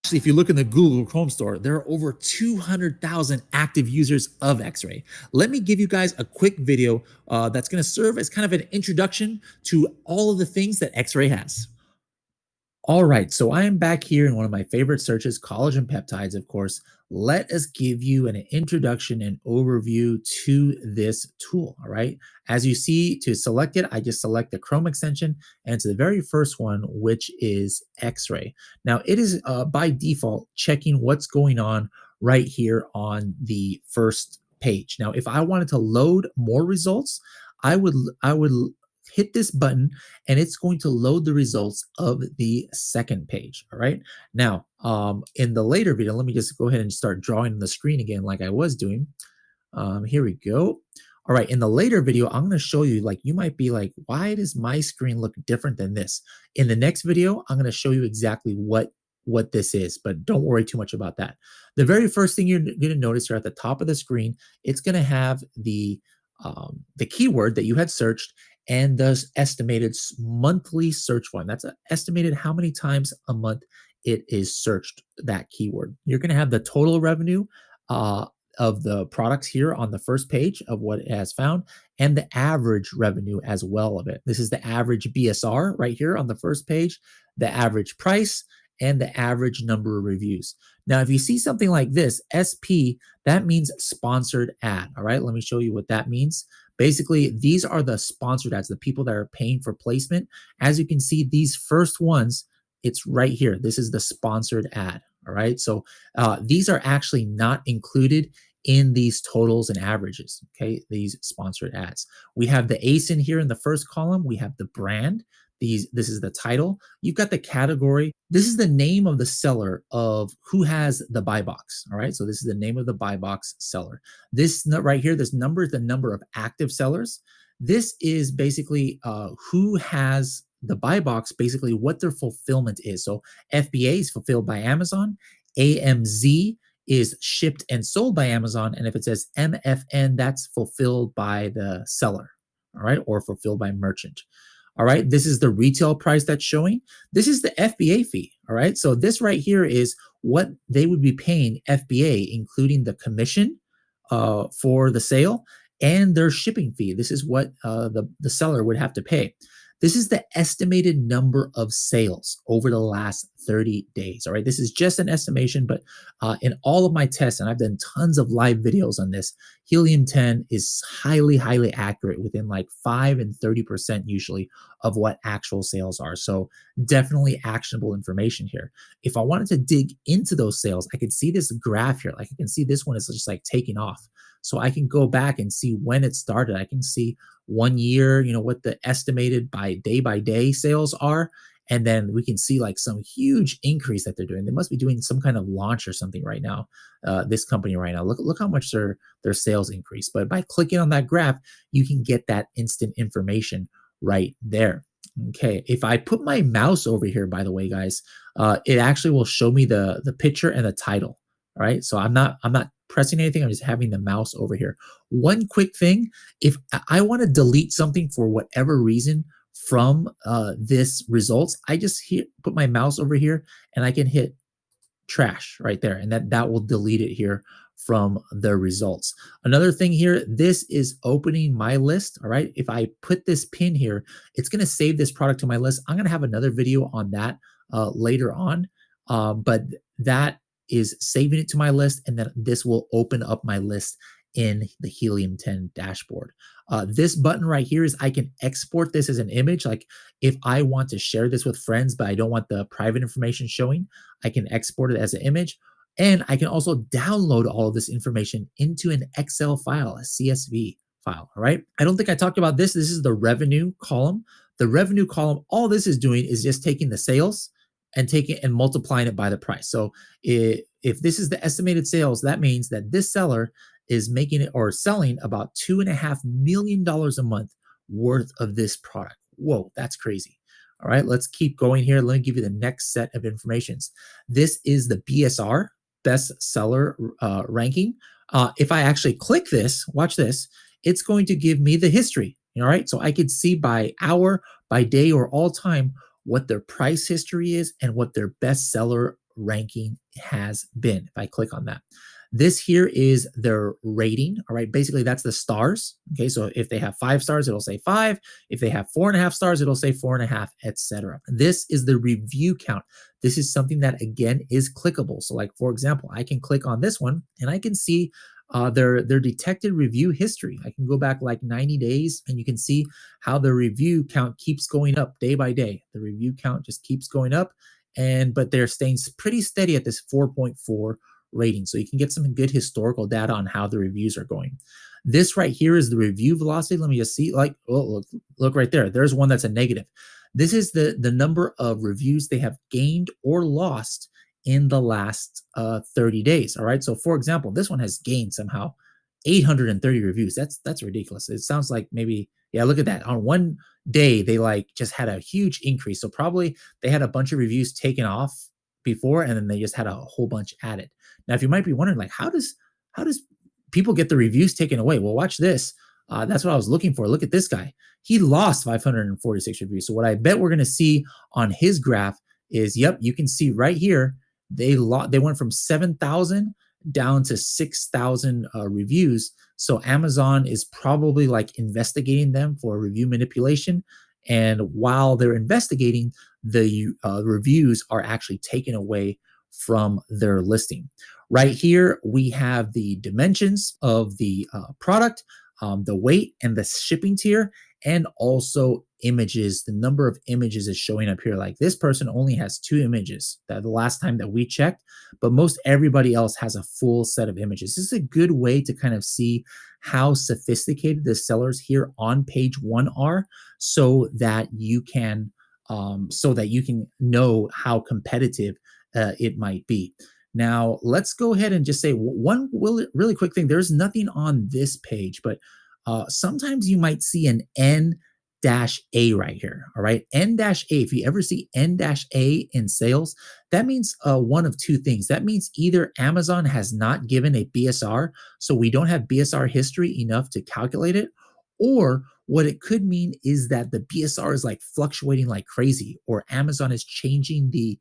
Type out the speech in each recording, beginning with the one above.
Actually, if you look in the Google Chrome store, there are over 200,000 active users of X-Ray. Let me give you guys a quick video that's going to serve as kind of an introduction to all of the things that X-Ray has. All right, so I am back here in one of my favorite searches, collagen peptides, of course. Let us give you an introduction and overview to this tool. All right, as you see, to select it, I just select the Chrome extension, and it's the very first one, which is X-Ray. Now, it is by default checking what's going on right here on the first page. Now, if I wanted to load more results, I would hit this button and it's going to load the results of the second page. All right. Now, in the later video, let me just go ahead and start drawing the screen again like I was doing. Here we go. All right, in the later video, I'm going to show you, like, you might be like, why does my screen look different than this? In the next video, I'm going to show you exactly what this is, but don't worry too much about that. The very first thing you're going to notice here at the top of the screen, it's going to have the keyword that you had searched and the estimated monthly search volume. That's estimated how many times a month it is searched, that keyword. You're going to have the total revenue uh, of the products here on the first page of what it has found, and the average revenue as well of it. This is the average BSR right here on the first page, the average price, and the average number of reviews. Now, if you see something like this, SP, that means sponsored ad. All right, let me show you what that means. Basically, these are the sponsored ads, the people that are paying for placement. As you can see, these first ones, it's right here. This is the sponsored ad. All right, so these are actually not included in these totals and averages. Okay, these sponsored ads. We have the ASIN here in the first column. We have the brand. This is the title. You've got the category. This is the name of the seller of who has the buy box. All right, so this is the name of the buy box seller. This right here, this number is the number of active sellers. This is basically who has the buy box, basically what their fulfillment is. So FBA is fulfilled by Amazon. AMZ is shipped and sold by Amazon. And if it says MFN, that's fulfilled by the seller, all right, or fulfilled by merchant. All right, this is the retail price that's showing. This is the FBA fee. All right, so this right here is what they would be paying FBA, including the commission for the sale and their shipping fee. This is what the seller would have to pay. This is the estimated number of sales over the last 30 days. All right, this is just an estimation, but in all of my tests, and I've done tons of live videos on this, Helium 10 is highly, highly accurate, within like 5 and 30% usually of what actual sales are. So definitely actionable information here. If I wanted to dig into those sales, I could see this graph here. Like, I can see this one is just like taking off. So I can go back and see when it started. I can see 1 year, what the estimated by day sales are. And then we can see like some huge increase that they're doing. They must be doing some kind of launch or something right now. This company right now, look how much their sales increase. But by clicking on that graph, you can get that instant information right there. Okay, if I put my mouse over here, by the way, guys, it actually will show me the picture and the title. All right, so I'm not pressing anything. I'm just having the mouse over here. One quick thing: if I want to delete something for whatever reason from this results, I just put my mouse over here and I can hit trash right there, and that will delete it here from the results. Another thing here, this is opening my list. All right, if I put this pin here, it's going to save this product to my list. I'm going to have another video on that later on, but that is saving it to my list, and then this will open up my list in the Helium 10 dashboard. This button right here is I can export this as an image. Like, if I want to share this with friends, but I don't want the private information showing, I can export it as an image. And I can also download all of this information into an Excel file, a CSV file. All right. I don't think I talked about this. This is the revenue column. The revenue column, all this is doing is just taking the sales and taking and multiplying it by the price. So if this is the estimated sales, that means that this seller is making it or selling about $2.5 million a month worth of this product. Whoa, that's crazy. All right, let's keep going here. Let me give you the next set of informations. This is the BSR, best seller ranking. If I actually click this, watch this, it's going to give me the history. All right, so I could see by hour, by day, or all time what their price history is and what their best seller ranking has been. If I click on that, this here is their rating. All right. Basically, that's the stars. Okay. So if they have 5 stars, it'll say 5. If they have 4.5 stars, it'll say 4.5, etc. This is the review count. This is something that, again, is clickable. So, like, for example, I can click on this one and I can see their detected review history. I can go back like 90 days and you can see how the review count keeps going up day by day. The review count just keeps going up, but they're staying pretty steady at this 4.4 rating. So you can get some good historical data on how the reviews are going. This right here is the review velocity. Let me just see, like, oh, look right there. There's one that's a negative. This is the number of reviews they have gained or lost in the last 30 days. All right. So for example, this one has gained somehow 830 reviews. That's ridiculous. It sounds like maybe, yeah, look at that. On one day, they like just had a huge increase. So probably they had a bunch of reviews taken off before, and then they just had a whole bunch added. Now, if you might be wondering, like, how does people get the reviews taken away? Well, watch this. That's what I was looking for. Look at this guy. He lost 546 reviews. So what I bet we're going to see on his graph is, yep, you can see right here, they went from 7,000 down to 6,000 reviews. So Amazon is probably like investigating them for review manipulation. And while they're investigating, the reviews are actually taken away from their listing. Right here, we have the dimensions of the product, the weight and the shipping tier, and also images. The number of images is showing up here. Like, this person only has 2 images that the last time that we checked, but most everybody else has a full set of images. This is a good way to kind of see how sophisticated the sellers here on page 1 are, so that you can know how competitive it might be. Now, let's go ahead and just say one really quick thing. There's nothing on this page, but sometimes you might see an N-A right here. All right. N-A. If you ever see N-A in sales, that means one of 2 things. That means either Amazon has not given a BSR, so we don't have BSR history enough to calculate it, or what it could mean is that the BSR is like fluctuating like crazy, or Amazon is changing the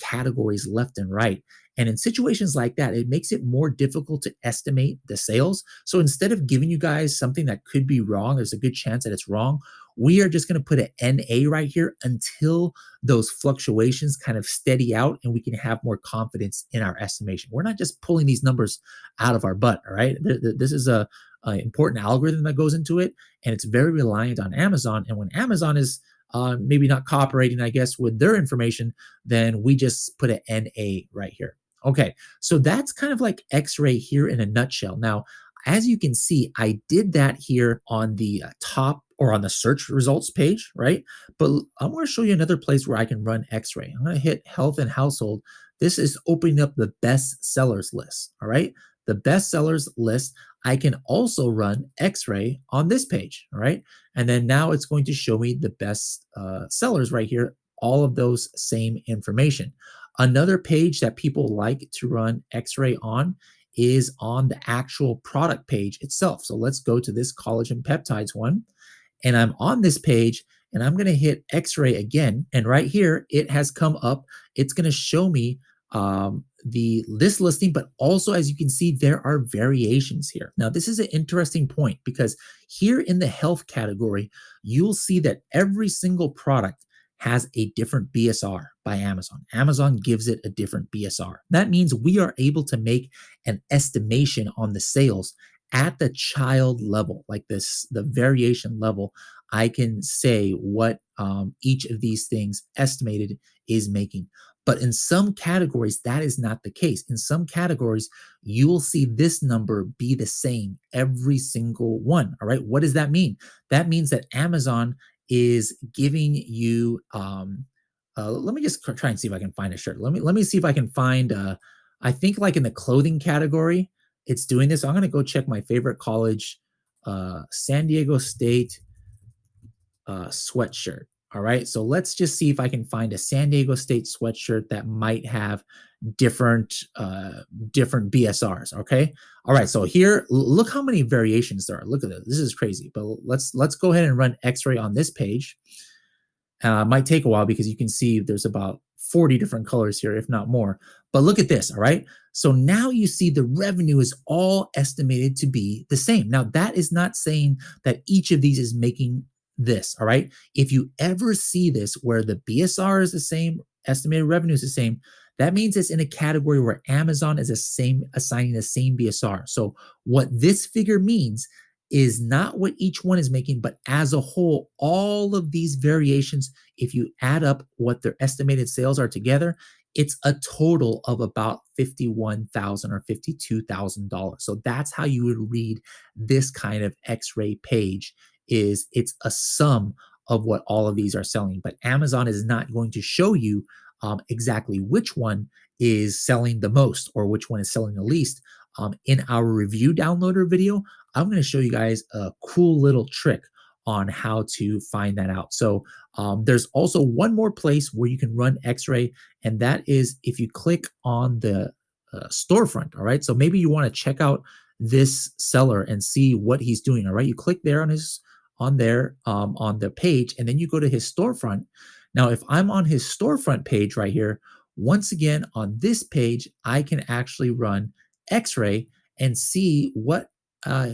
categories left and right. And in situations like that, it makes it more difficult to estimate the sales. So instead of giving you guys something that could be wrong, there's a good chance that it's wrong, we are just going to put an NA right here until those fluctuations kind of steady out and we can have more confidence in our estimation. We're not just pulling these numbers out of our butt, all right? This is a important algorithm that goes into it, and it's very reliant on Amazon. And when Amazon is maybe not cooperating, I guess, with their information, then we just put an NA right here. Okay, so that's kind of like X-Ray here in a nutshell. Now, as you can see, I did that here on the top, or on the search results page, right? But I want to show you another place where I can run X-Ray. I'm going to hit health and household. This is opening up the best sellers list, all right? The best sellers list. I can also run X-Ray on this page, all right? And then now it's going to show me the best sellers right here, all of those same information. Another page that people like to run X-Ray on is on the actual product page itself. So let's go to this collagen peptides one. And I'm on this page, and I'm going to hit X-Ray again. And right here, it has come up. It's going to show me this listing, but also, as you can see, there are variations here. Now, this is an interesting point, because here in the health category, you'll see that every single product has a different BSR by Amazon. Amazon gives it a different BSR. That means we are able to make an estimation on the sales at the child level, like this, the variation level. I can say what each of these things estimated is making. But in some categories, that is not the case. In some categories, you will see this number be the same every single one. All right. What does that mean? That means that Amazon is giving you, let me just try and see if I can find a shirt. Let me see if I can find, I think like in the clothing category, it's doing this. I'm going to go check my favorite college, San Diego State sweatshirt. All right. So let's just see if I can find a San Diego State sweatshirt that might have different BSRs. Okay. All right. So here, look how many variations there are. Look at this. This is crazy. But let's go ahead and run X-Ray on this page. Might take a while because you can see there's about 40 different colors here, if not more. But look at this, all right? So now you see the revenue is all estimated to be the same. Now, that is not saying that each of these is making this, all right? If you ever see this where the BSR is the same, estimated revenue is the same, that means it's in a category where Amazon is the same, assigning the same BSR. So what this figure means is not what each one is making, but as a whole, all of these variations, if you add up what their estimated sales are together, it's a total of about $51,000 or $52,000. So that's how you would read this kind of X-ray page, is it's a sum of what all of these are selling. But Amazon is not going to show you exactly which one is selling the most or which one is selling the least. In our review downloader video, I'm going to show you guys a cool little trick on how to find that out. So there's also one more place where you can run X-ray, and that is if you click on the storefront. All right. So maybe you want to check out this seller and see what he's doing. All right. You click there on his on the page, and then you go to his storefront. Now, if I'm on his storefront page right here, once again on this page, I can actually run X-ray and see what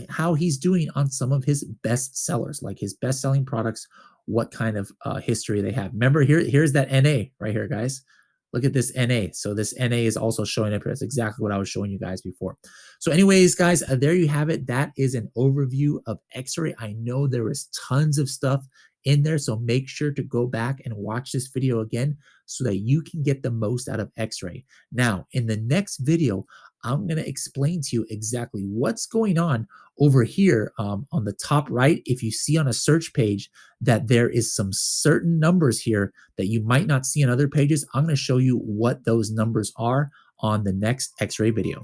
how he's doing on some of his best sellers, like his best selling products, what kind of history they have. Remember, here's that NA right here, guys. Look at this NA. So this NA is also showing up here. That's exactly what I was showing you guys before. So anyways, guys, there you have it. That is an overview of X-ray. I know there is tons of stuff in there, so make sure to go back and watch this video again so that you can get the most out of X-ray. Now, in the next video, I'm going to explain to you exactly what's going on over here on the top right. If you see on a search page that there is some certain numbers here that you might not see on other pages, I'm going to show you what those numbers are on the next X-ray video.